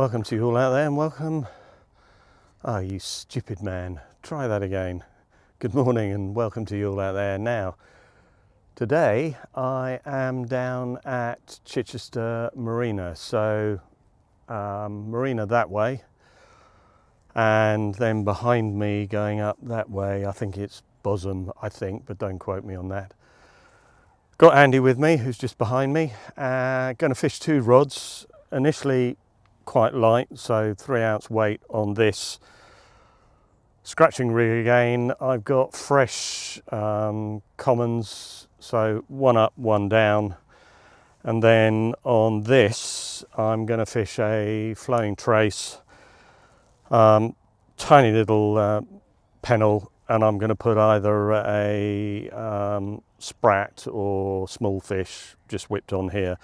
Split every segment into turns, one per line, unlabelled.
Welcome to you all out there, and welcome. Oh, you stupid man. Try that again. Good morning and welcome to you all out there. Now, today I am down at Chichester Marina. So, marina that way, and then behind me going up that way, I think it's Bosom, but don't quote me on that. Got Andy with me, who's just behind me. Going to fish 2 rods. Initially quite light, so 3-ounce weight on this scratching rig again. I've got fresh commons, so 1 up, 1 down. And then on this, I'm going to fish a flowing trace, tiny little pennel, and I'm going to put either a sprat or small fish just whipped on here.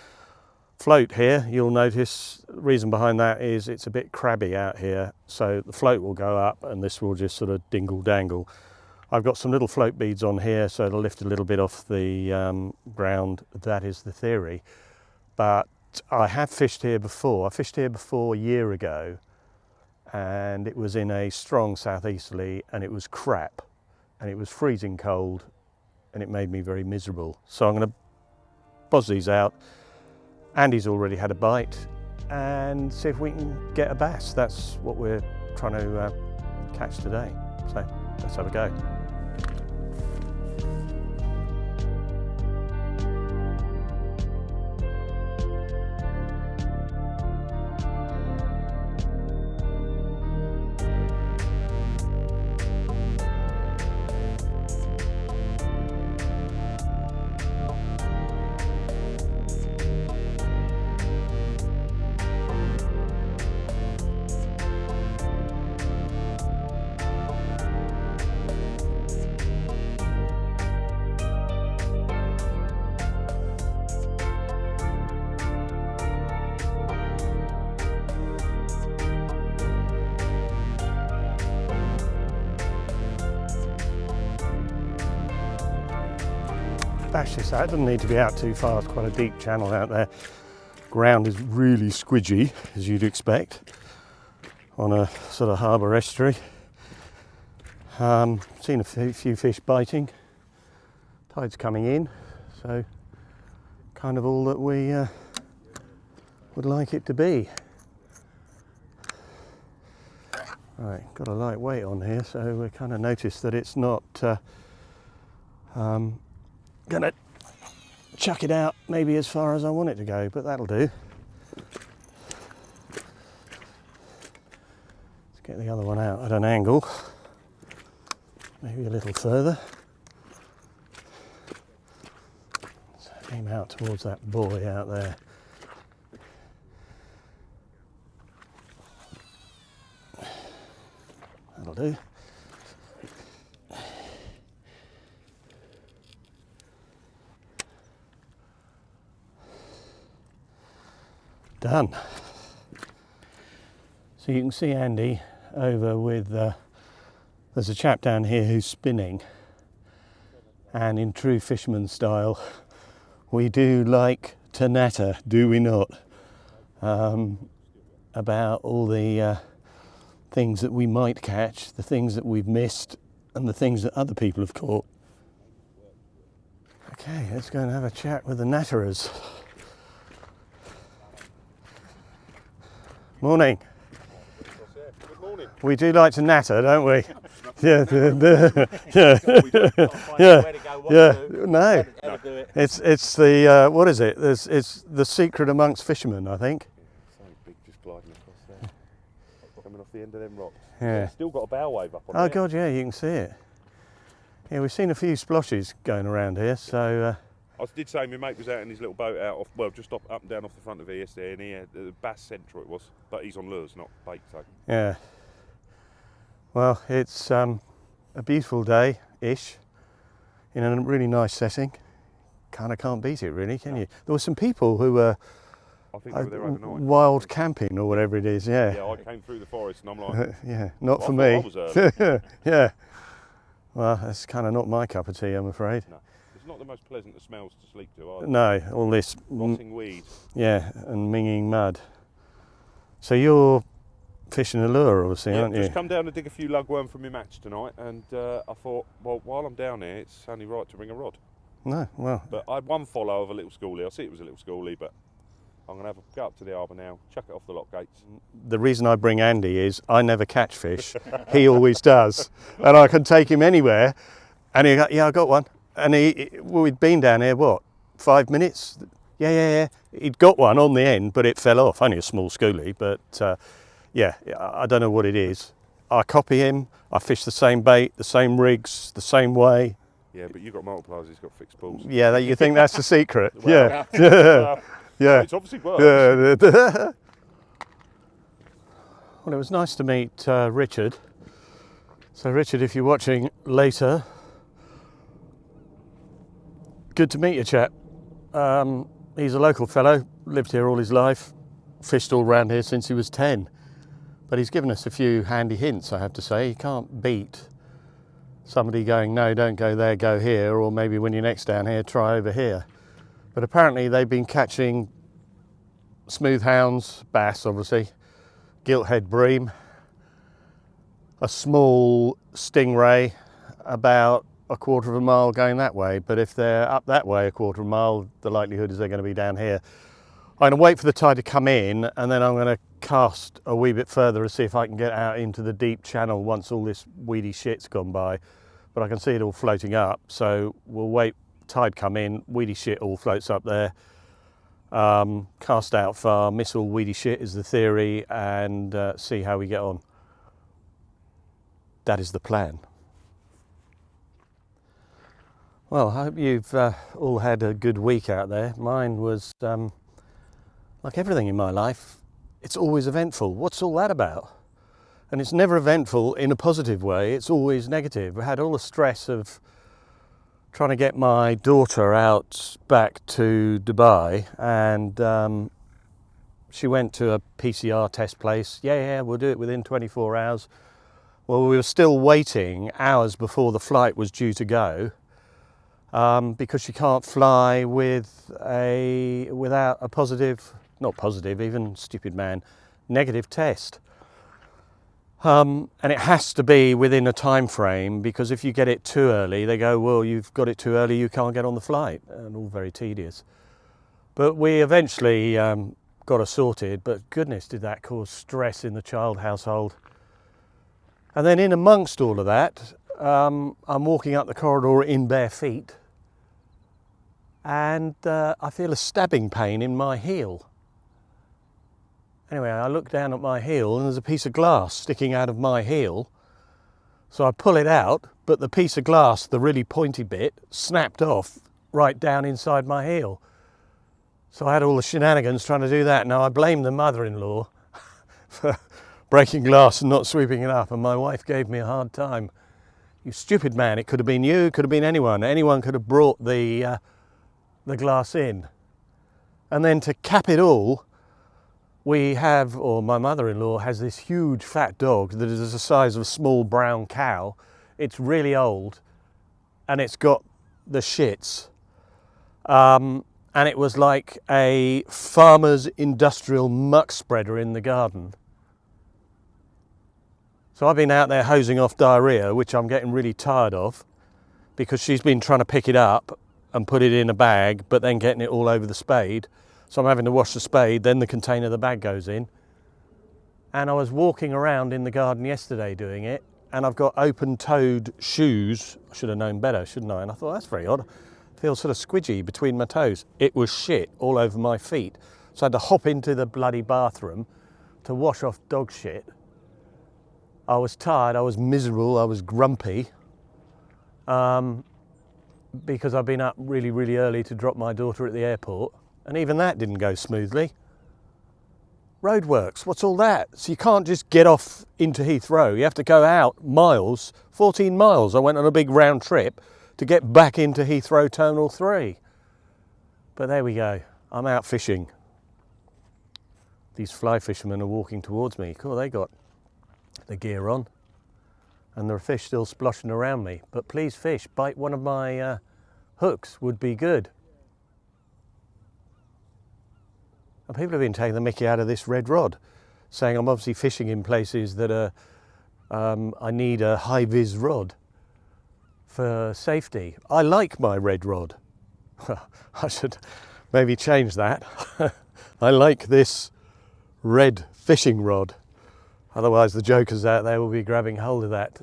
Float here, you'll notice the reason behind that is it's a bit crabby out here, so the float will go up and this will just sort of dingle dangle. I've got some little float beads on here, so it'll lift a little bit off the ground. That is the theory. But I have fished here before. I fished here before a year ago, and it was in a strong southeasterly, and it was crap, and it was freezing cold, and it made me very miserable. So I'm going to buzz these out. Andy's already had a bite, and see if we can get a bass. That's what we're trying to catch today. So let's have a go. Bash this out. It doesn't need to be out too far. It's quite a deep channel out there. Ground is really squidgy, as you'd expect on a sort of harbour estuary. Seen a few fish biting. Tide's coming in, so kind of all that we would like it to be. Right, got a light weight on here, so we kind of noticed that it's not gonna chuck it out maybe as far as I want it to go, but that'll do. Let's get the other one out at an angle, maybe a little further. Let's aim out towards that buoy out there. That'll do. Done. So you can see Andy over with, there's a chap down here who's spinning, and in true fisherman style, we do like to natter, do we not? About all the things that we might catch, the things that we've missed, and the things that other people have caught. Okay, let's go and have a chat with the natterers. Morning.
Good morning.
We do like to natter, don't we? Yeah, No, it's the what is it? It's the secret amongst fishermen, I think.
Something big just gliding across there, coming off the end of them rocks.
Yeah.
Still got a bow wave up on
Oh
there.
God, yeah, you can see it. Yeah, we've seen a few sploshes going around here, so.
I did say my mate was out in his little boat out off, well, just up and down off the front of here yesterday, and he had the bass central it was, but he's on lures, not bait. So.
Yeah. Well, it's a beautiful day-ish in a really nice setting. Kind of can't beat it, really, can you? There were some people who were
I think they were there overnight.
Wild camping or whatever it is, yeah.
Yeah, I came through the forest and I'm like...
yeah, not for
I
me.
I was early.
Yeah. Well, that's kind of not my cup of tea, I'm afraid.
No. It's not the most pleasant of smells to sleep to, are they?
No, all this...
Rotting weed.
Yeah, and minging mud. So you're fishing a lure, obviously,
Yeah,
aren't you?
just come down to dig a few lugworm from my match tonight, and I thought, well, while I'm down here, it's only right to ring a rod.
No, well,
But I had one follow of a little schoolie. I see it was a little schoolie, but I'm going to go up to the harbour now, chuck it off the lock gates.
the reason I bring Andy is I never catch fish. He always does. And I can take him anywhere. And he go, yeah, I got one. And we'd been down here, what, 5 minutes? Yeah. He'd got one on the end, but it fell off. Only a small schoolie, but yeah, I don't know what it is. I copy him. I fish the same bait, the same rigs, the same way.
Yeah, but you've got multipliers, he's got fixed balls.
Yeah, you think that's the secret?
Well,
Yeah. Yeah.
It's obviously works.
Yeah. Well, it was nice to meet Richard. So Richard, if you're watching later, good to meet you, chap. He's a local fellow, lived here all his life, fished all round here since he was 10. But he's given us a few handy hints, I have to say. You can't beat somebody going, no, don't go there, go here, or maybe when you're next down here, try over here. But apparently they've been catching smooth hounds, bass obviously, gilthead bream, a small stingray about a quarter of a mile going that way. But if they're up that way a quarter of a mile, the likelihood is they're going to be down here. I'm going to wait for the tide to come in, and then I'm going to cast a wee bit further to see if I can get out into the deep channel once all this weedy shit's gone by. But I can see it all floating up, so we'll wait, tide come in, weedy shit all floats up there. Cast out far, miss all weedy shit is the theory, and see how we get on. That is the plan. Well, I hope you've all had a good week out there. Mine was, like everything in my life, it's always eventful. What's all that about? And it's never eventful in a positive way, it's always negative. I had all the stress of trying to get my daughter out back to Dubai, and she went to a PCR test place. Yeah, we'll do it within 24 hours. Well, we were still waiting hours before the flight was due to go, because she can't fly without a positive, not positive, even stupid man, negative test. And it has to be within a time frame, because if you get it too early, they go, well, you've got it too early, you can't get on the flight, and all very tedious. But we eventually got her sorted, but goodness, did that cause stress in the child household. And then in amongst all of that, I'm walking up the corridor in bare feet, and I feel a stabbing pain in my heel. Anyway, I look down at my heel and there's a piece of glass sticking out of my heel. So I pull it out, but the piece of glass, the really pointy bit, snapped off right down inside my heel. So I had all the shenanigans trying to do that. Now I blame the mother-in-law for breaking glass and not sweeping it up, and my wife gave me a hard time. You stupid man, it could have been you, it could have been anyone. Anyone could have brought the glass in. And then to cap it all, we have, or my mother-in-law has this huge fat dog that is the size of a small brown cow. It's really old and it's got the shits. And it was like a farmer's industrial muck spreader in the garden. So I've been out there hosing off diarrhea, which I'm getting really tired of, because she's been trying to pick it up and put it in a bag, but then getting it all over the spade. So I'm having to wash the spade, then the container the bag goes in. And I was walking around in the garden yesterday doing it, and I've got open-toed shoes. I should have known better, shouldn't I? And I thought, that's very odd. I feel sort of squidgy between my toes. It was shit all over my feet. So I had to hop into the bloody bathroom to wash off dog shit. I was tired, I was miserable, I was grumpy. Because I've been up really, really early to drop my daughter at the airport. And even that didn't go smoothly. Roadworks, what's all that? So you can't just get off into Heathrow. You have to go out miles, 14 miles. I went on a big round trip to get back into Heathrow Terminal 3. But there we go. I'm out fishing. These fly fishermen are walking towards me. Cool, they got the gear on. And there are fish still sploshing around me. But please fish, bite one of my hooks would be good. And people have been taking the mickey out of this red rod. saying I'm obviously fishing in places that are, I need a high-vis rod for safety. I like my red rod. I should maybe change that. I like this red fishing rod. Otherwise the jokers out there will be grabbing hold of that.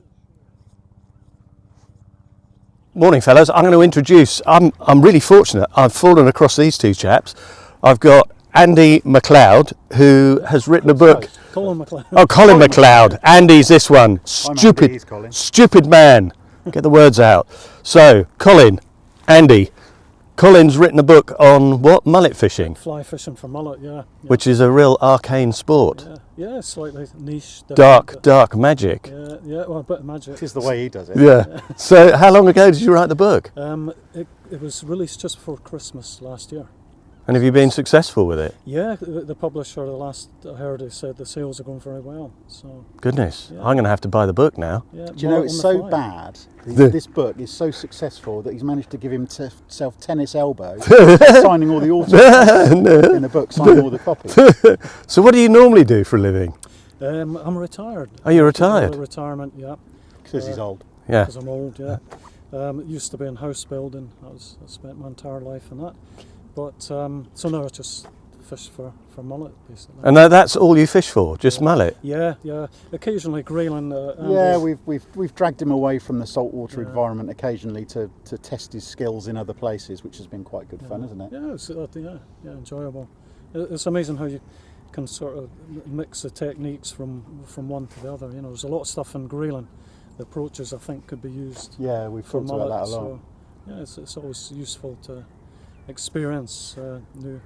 Morning fellas, I'm going to introduce, I'm really fortunate, I've fallen across these two chaps. I've got Andy MacLeod, who has written a book.
Colin MacLeod.
Oh, Colin MacLeod. Andy's this one. Stupid man. Get the words out. So, Colin, Andy, Colin's written a book on what? Mullet fishing.
Fly fishing for mullet, yeah.
Which is a real arcane sport.
Yeah, slightly niche.
Dark magic.
Yeah, well, a bit of magic.
It is the way he does it.
Yeah. So, how long ago did you write the book?
It was released just before Christmas last year.
And have you been successful with it?
Yeah, the publisher, the last I heard, he said the sales are going very well. So
goodness,
yeah.
I'm going to have to buy the book now.
Yeah,
do you know it's so bad? This book is so successful that he's managed to give himself tennis elbow, signing all the autographs in the book, signing all the copies.
So, what do you normally do for a living?
I'm retired.
Oh, you're retired?
Retirement, yeah.
Because he's old.
Yeah.
Because I'm old, yeah. It used to be in house building. I spent my entire life in that. But so now I just fish for mullet, basically.
And that's all you fish for, just mullet?
Yeah. Occasionally grayling.
Yeah, we've dragged him away from the saltwater environment occasionally to test his skills in other places, which has been quite good fun, isn't it?
Yeah, it's enjoyable. It's amazing how you can sort of mix the techniques from one to the other. You know, there's a lot of stuff in grayling. The approaches I think could be used.
Yeah, we've
for
talked
mullet,
about that a lot.
so yeah, it's always useful to experience new.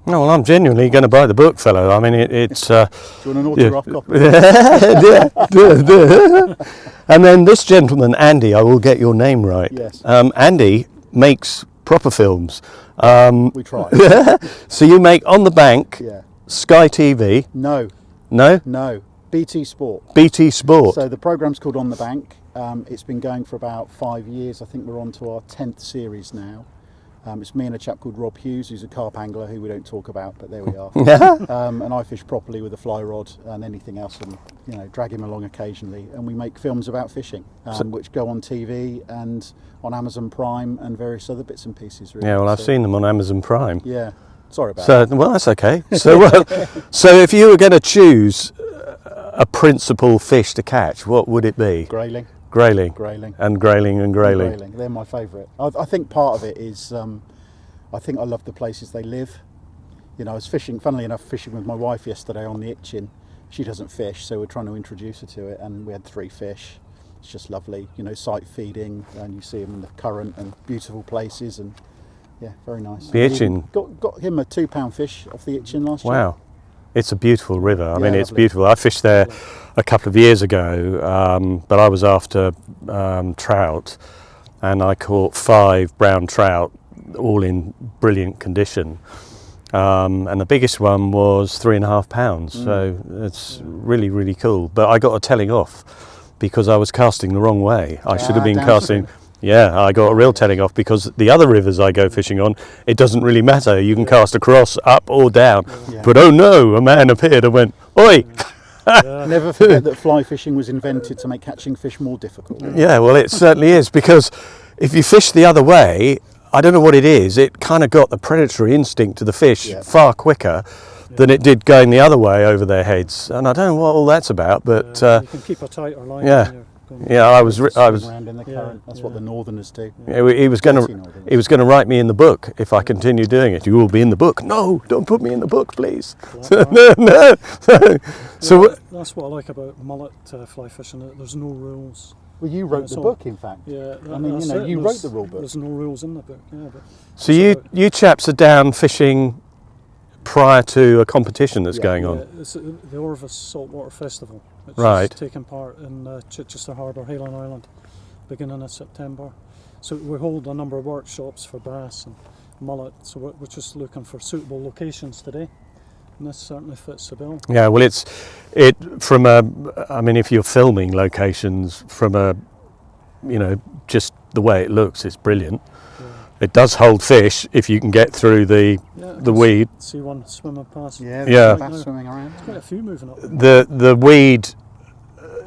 No, well, I'm genuinely going to buy the book, fellow. I mean, it's...
Do you want an autograph copy?
And then this gentleman, Andy, I will get your name right.
Yes.
Andy makes proper films.
We try.
So you make On the Bank,
Yeah.
Sky TV.
No.
No?
BT Sport.
BT Sport.
So the programme's called On the Bank. It's been going for about 5 years. I think we're on to our 10th series now. It's me and a chap called Rob Hughes, who's a carp angler who we don't talk about, but there we are. And I fish properly with a fly rod and anything else, and drag him along occasionally. And we make films about fishing, which go on TV and on Amazon Prime and various other bits and pieces. Really.
Yeah, well, I've seen them on Amazon Prime.
Yeah, sorry about
that. Well, that's okay. So if you were going to choose a principal fish to catch, what would it be?
Grayling.
Grayling. And grayling.
They're my favourite. I think part of it is, I think I love the places they live. You know, I was fishing, funnily enough, fishing with my wife yesterday on the Itchin. She doesn't fish, so we're trying to introduce her to it, and we had 3 fish. It's just lovely, sight feeding, and you see them in the current and beautiful places, and yeah, very nice.
The Itchin.
Got him a £2 fish off the Itchin last year.
Wow. It's a beautiful river. I mean, it's
lovely.
beautiful. I fished there a couple of years ago, but I was after trout, and I caught 5 brown trout, all in brilliant condition. And the biggest one was 3.5 pounds. So it's really, really cool. But I got a telling off because I was casting the wrong way. I should have been casting. Yeah, I got a real telling off because the other rivers I go fishing on, it doesn't really matter. You can cast across, up or down. Yeah. But oh no, a man appeared and went, "Oi!"
Never forget that fly fishing was invented to make catching fish more difficult.
Yeah, well, it certainly is, because if you fish the other way, I don't know what it is, it kind of got the predatory instinct to the fish far quicker than it did going the other way over their heads. And I don't know what all that's about, but
you can keep a tighter line.
Yeah, I was
around in the current. That's what the northerners do.
Yeah, he was going to write me in the book if I continue doing it. You will be in the book. No, don't put me in the book, please. No. So
that's what I like about mullet fly fishing. There's no rules.
Well, you wrote the book, in fact.
Yeah,
I mean, you wrote the rule book.
There's no rules in the book. Yeah, but
so you chaps are down fishing prior to a competition that's going on.
Yeah, it's the Orvis Saltwater Festival, which is taking part in Chichester Harbour, Highland Island, beginning of September. So we hold a number of workshops for bass and mullet, so we're just looking for suitable locations today, and this certainly fits the bill.
Yeah, well, I mean, if you're filming locations from just the way it looks, it's brilliant. It does hold fish if you can get through the weed.
See one swimming past.
Yeah,
Yeah.
bass swimming around.
There's quite a few moving up.
The weed,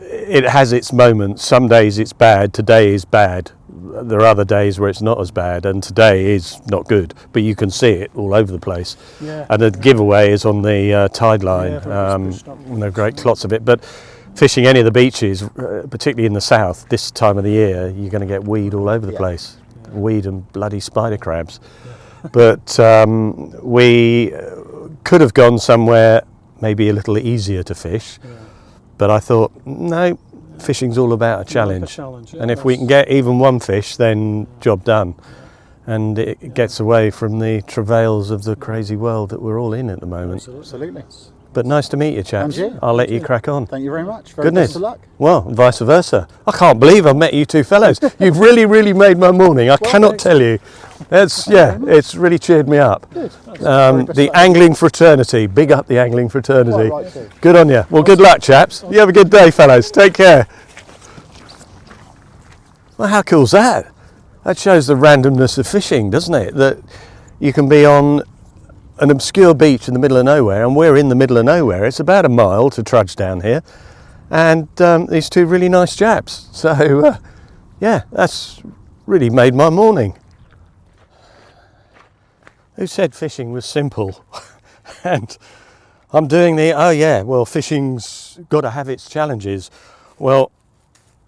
it has its moments. Some days it's bad. Today is bad. There are other days where it's not as bad, and today is not good. But you can see it all over the place.
Yeah.
And the giveaway is on the tide line.
Yeah, it's pushed up.
There are great clots of it. But fishing any of the beaches, particularly in the south, this time of the year, you're going to get weed all over the place. Yeah. Weed and bloody spider crabs. Yeah. But we could have gone somewhere maybe a little easier to fish. Yeah. But I thought, no, fishing's all about a challenge.
Yeah,
and if we can get even one fish, then job done. Yeah. And it gets away from the travails of the crazy world that we're all in at the moment.
Absolutely.
But nice to meet you, chaps. I'll let you crack on.
Thank you very much. Very
Goodness.
best of luck.
Well, vice versa. I can't believe I've met you two fellows. You've really, really made my morning. I cannot tell you. It's really cheered me up.
Good.
The angling fraternity. Big up the angling fraternity.
Quite right too.
Good on you. Well, good luck, chaps. You have a good day, fellows. Take care. Well, how cool's that? That shows the randomness of fishing, doesn't it? That you can be on an obscure beach in the middle of nowhere, and we're in the middle of nowhere. It's about a mile to trudge down here, and these two really nice chaps. So, yeah, that's really made my morning. Who said fishing was simple? And I'm doing fishing's got to have its challenges. Well,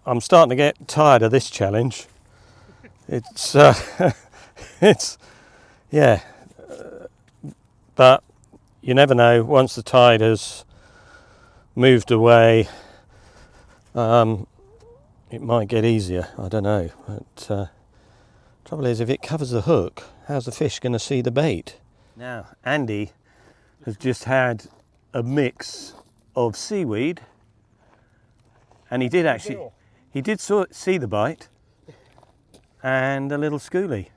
I'm starting to get tired of this challenge. But you never know. Once the tide has moved away, it might get easier. I don't know. But trouble is, if it covers the hook, how's the fish going to see the bait? Now, Andy has just had a mix of seaweed, and he did see the bite, and a little schoolie.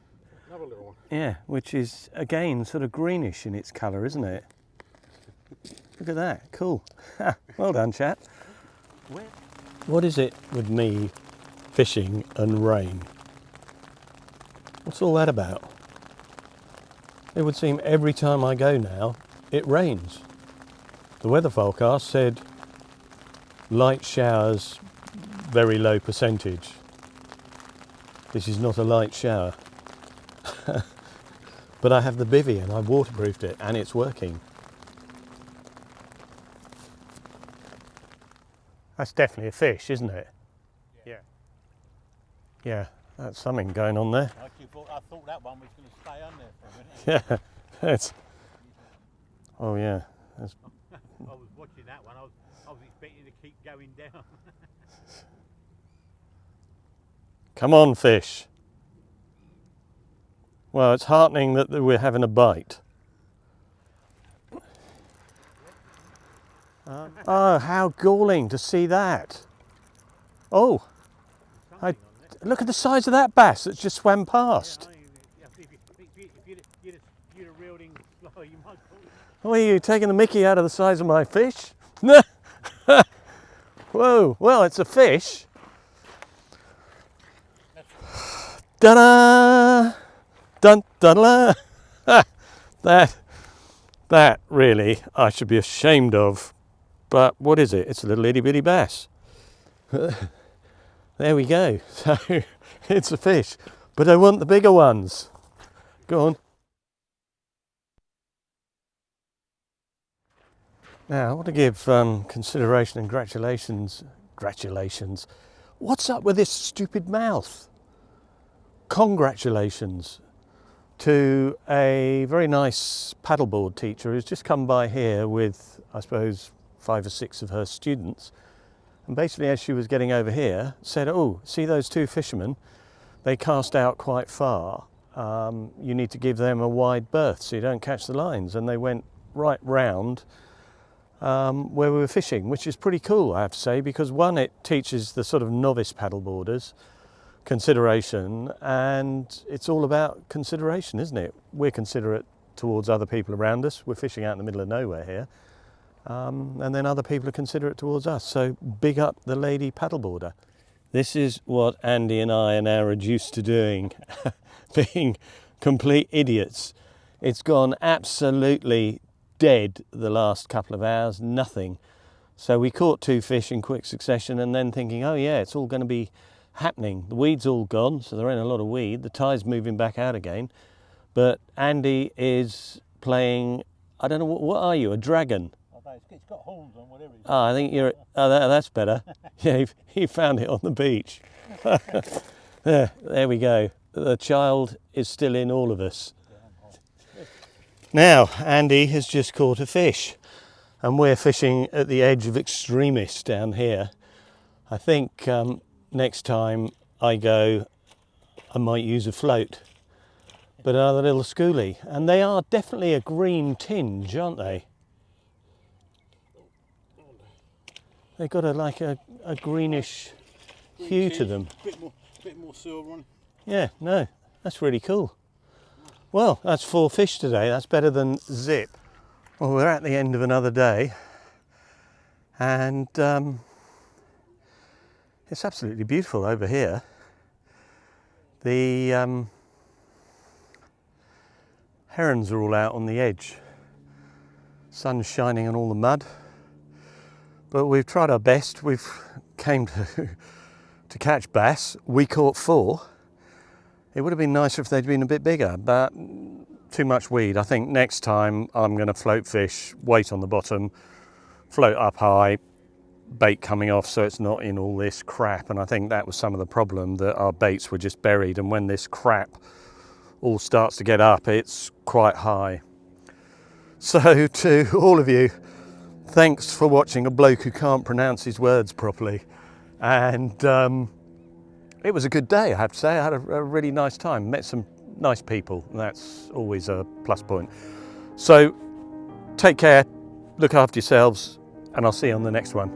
Another little one.
Yeah, which is again sort of greenish in its colour, isn't it? Look at that, cool. Well done, chap. What is it with me fishing and rain? What's all that about? It would seem every time I go now, it rains. The weather forecast said light showers, very low percentage. This is not a light shower. But I have the bivvy and I've waterproofed it and it's working. That's definitely a fish, isn't it?
Yeah.
Yeah, that's something going on there.
I thought that one was going to stay on there for a minute.
Yeah, that's. Oh yeah. That's,
I was watching that one. I was expecting to keep going down.
come on, fish. Well, it's heartening that we're having a bite. Oh, how galling to see that. Oh, look at the size of that bass that's just swam past. Oh, are you taking the mickey out of the size of my fish? Whoa, well, it's a fish. Da-da! Dun, dun, that really I should be ashamed of. But what is it? It's a little itty bitty bass. There we go. So it's a fish, but I want the bigger ones. Go on. Now I want to give consideration and gratulations. What's up with this stupid mouth? Congratulations to a very nice paddleboard teacher who's just come by here with, I suppose, 5 or 6 of her students, and basically as she was getting over here said, oh, see those 2 fishermen, they cast out quite far, you need to give them a wide berth so you don't catch the lines. And they went right round where we were fishing, which is pretty cool, I have to say, because one, it teaches the sort of novice paddleboarders consideration, and it's all about consideration, isn't it? We're considerate towards other people around us. We're fishing out in the middle of nowhere here, and then other people are considerate towards us. So big up the lady paddleboarder. This is what Andy and I are now reduced to doing, being complete idiots. It's gone absolutely dead the last couple of hours, nothing. So we caught 2 fish in quick succession and then thinking, oh yeah, it's all going to be happening. The weed's all gone, so there ain't a lot of weed. The tide's moving back out again. But Andy is playing, I don't know, what are you, a dragon?
It's got holes on whatever.
Oh, I think you're, that's better. Yeah, he found it on the beach. There we go. The child is still in all of us. Now, Andy has just caught a fish and we're fishing at the edge of extremis down here. I think next time I go, I might use a float, but another little schoolie. And they are definitely a green tinge, aren't they? They've got like a greenish hue to them.
Bit more silver on.
Yeah, no, that's really cool. Well, that's 4 fish today. That's better than zip. Well, we're at the end of another day, and it's absolutely beautiful over here. The herons are all out on the edge. Sun's shining on all the mud. But we've tried our best. We've came to catch bass. We caught 4. It would have been nicer if they'd been a bit bigger, but too much weed. I think next time I'm going to float fish, weight on the bottom, float up high, bait coming off so it's not in all this crap. And I think that was some of the problem, that our baits were just buried, and when this crap all starts to get up, it's quite high. So to all of you, thanks for watching a bloke who can't pronounce his words properly. And it was a good day, I have to say. I had a really nice time, met some nice people, and that's always a plus point. So take care, look after yourselves, and I'll see you on the next one.